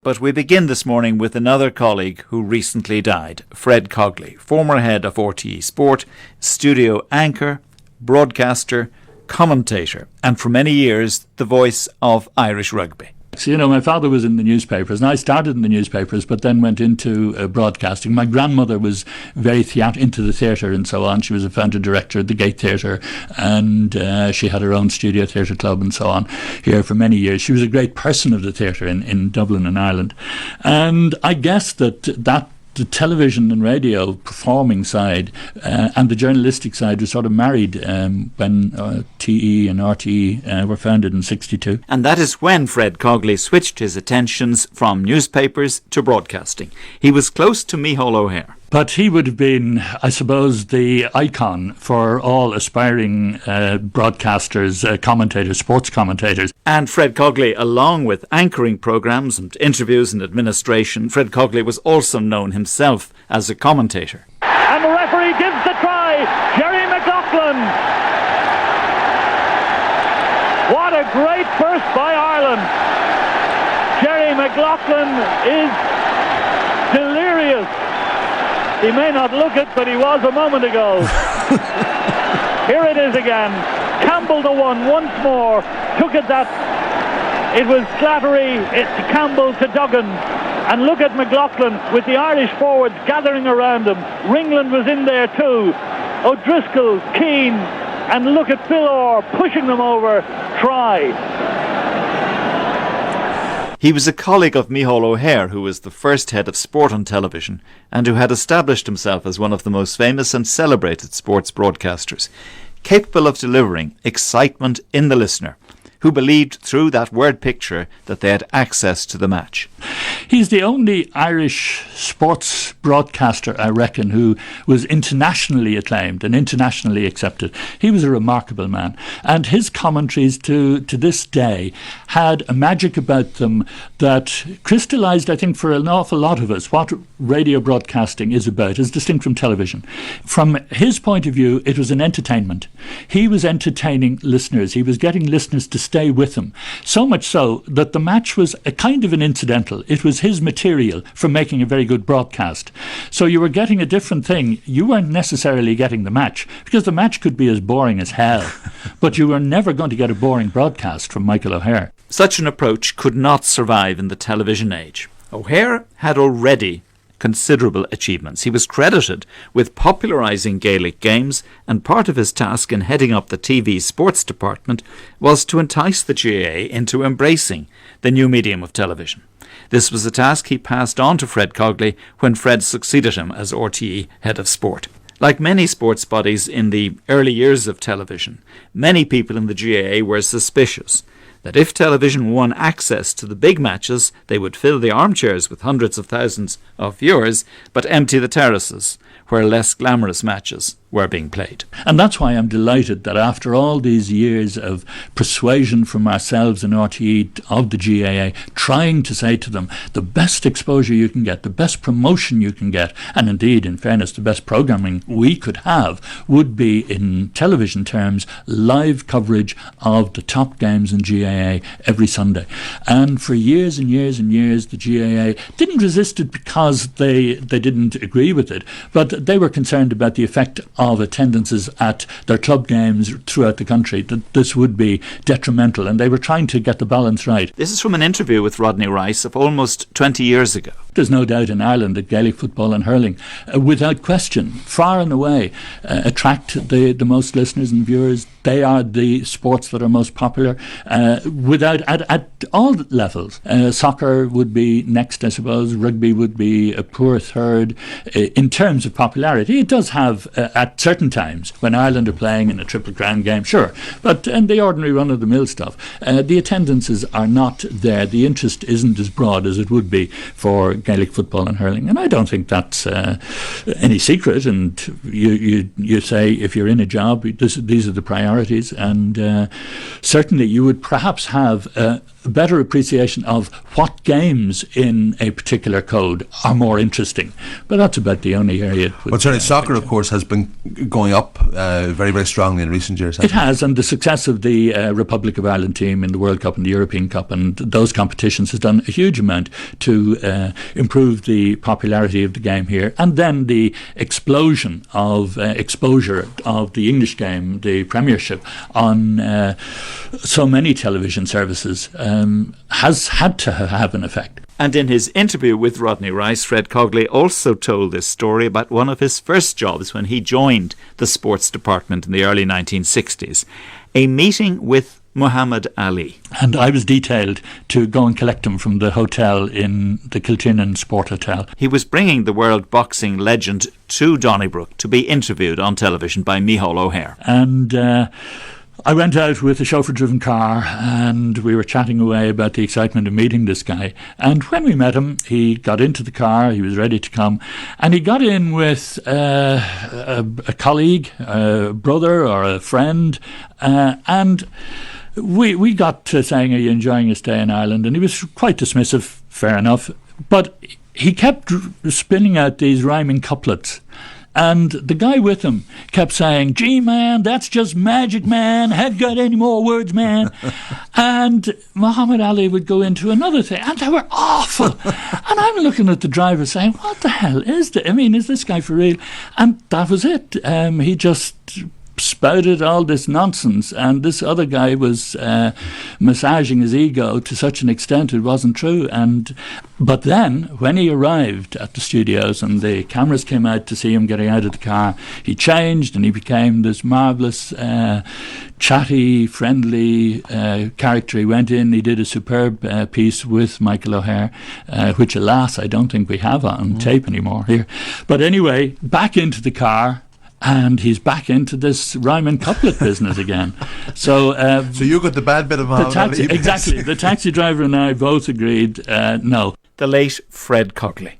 But we begin this morning with another colleague who recently died, Fred Cogley, former head of RTE Sport, studio anchor, broadcaster, commentator, and for many years the voice of Irish rugby. So, my father was in the newspapers, and I started in the newspapers, but then went into broadcasting. My grandmother was very into the theatre and so on. She was a founder director at the Gate Theatre, and she had her own studio theatre club and so on here for many years. She was a great person of the theatre in Dublin and Ireland. And I guess that the television and radio performing side and the journalistic side were sort of married when TE and RTE were founded in 1962. And that is when Fred Cogley switched his attentions from newspapers to broadcasting. He was close to Micheál O'Hare. But he would have been, I suppose, the icon for all aspiring broadcasters, commentators, sports commentators. And Fred Cogley, along with anchoring programmes and interviews and administration, Fred Cogley was also known himself as a commentator. And the referee gives the try, Jerry McLaughlin. What a great burst by Ireland. Jerry McLaughlin is delirious. He may not look it, but he was a moment ago. Here it is again. Campbell the one once more. Took it that it was Slattery, Campbell to Duggan. And look at McLaughlin with the Irish forwards gathering around him. Ringland was in there too. O'Driscoll, Keane, and look at Phil Orr pushing them over. Try. He was a colleague of Micheál O'Hare, who was the first head of sport on television and who had established himself as one of the most famous and celebrated sports broadcasters, capable of delivering excitement in the listener, who believed through that word picture that they had access to the match. He's the only Irish sports broadcaster, I reckon, who was internationally acclaimed and internationally accepted. He was a remarkable man. And his commentaries to this day had a magic about them that crystallised, I think, for an awful lot of us, what radio broadcasting is about, as distinct from television. From his point of view, it was an entertainment. He was entertaining listeners. He was getting listeners to stay with him. So much so that the match was a kind of an incidental. It was his material for making a very good broadcast. So you were getting a different thing. You weren't necessarily getting the match, because the match could be as boring as hell, but you were never going to get a boring broadcast from Micheál O'Hare. Such an approach could not survive in the television age. O'Hare had already considerable achievements. He was credited with popularising Gaelic games, and part of his task in heading up the TV sports department was to entice the GAA into embracing the new medium of television. This was a task he passed on to Fred Cogley when Fred succeeded him as RTE head of sport. Like many sports bodies in the early years of television, many people in the GAA were suspicious that if television won access to the big matches, they would fill the armchairs with hundreds of thousands of viewers, but empty the terraces where less glamorous matches were being played. And that's why I'm delighted that after all these years of persuasion from ourselves and RTE of the GAA, trying to say to them, the best exposure you can get, the best promotion you can get, and indeed, in fairness, the best programming we could have, would be, in television terms, live coverage of the top games in GAA every Sunday. And for years and years and years, the GAA didn't resist it because they didn't agree with it, but they were concerned about the effect of attendances at their club games throughout the country, that this would be detrimental, and they were trying to get the balance right. This is from an interview with Rodney Rice of almost 20 years ago. There's no doubt in Ireland that Gaelic football and hurling, without question, far and away, attract the most listeners and viewers. They are the sports that are most popular, at all levels. Soccer would be next, I suppose. Rugby would be a poor third in terms of popularity. It does have, at certain times, when Ireland are playing in a Triple Crown game, sure, but in the ordinary run-of-the-mill stuff, the attendances are not there. The interest isn't as broad as it would be for Gaelic football and hurling, and I don't think that's any secret. And you say, if you're in a job, these are the priorities, and certainly you would perhaps have a better appreciation of what games in a particular code are more interesting. But that's about the only area. But certainly soccer, of course, has been going up very, very strongly in recent years. It has, and the success of the Republic of Ireland team in the World Cup and the European Cup and those competitions has done a huge amount to improve the popularity of the game here. And then the explosion of exposure of the English game, the Premiership, on so many television services has had to have an effect. And in his interview with Rodney Rice, Fred Cogley also told this story about one of his first jobs when he joined the sports department in the early 1960s, a meeting with Muhammad Ali. And I was detailed to go and collect him from the hotel in the Kiltinnan Sport Hotel. He was bringing the world boxing legend to Donnybrook to be interviewed on television by Micheál O'Hare. And I went out with a chauffeur-driven car and we were chatting away about the excitement of meeting this guy. And when we met him, he got into the car, he was ready to come, and he got in with a colleague, a brother or a friend, and we got to saying, "Are you enjoying your stay in Ireland?" And he was quite dismissive, fair enough, but he kept spinning out these rhyming couplets. And the guy with him kept saying, "Gee, man, that's just magic, man. Have got any more words, man?" And Muhammad Ali would go into another thing, and they were awful. And I'm looking at the driver saying, "What the hell is this? I mean, is this guy for real?" And that was it. He just spouted all this nonsense, and this other guy was massaging his ego to such an extent it wasn't true. But then when he arrived at the studios and the cameras came out to see him getting out of the car, he changed and he became this marvellous chatty, friendly character. He went in, he did a superb piece with Micheál O'Hare, which alas I don't think we have on tape anymore here. But anyway, back into the car, and he's back into this rhyme and couplet business again. So you got the bad bit of Muhammad Ali. Exactly. The taxi driver and I both agreed no. The late Fred Cogley.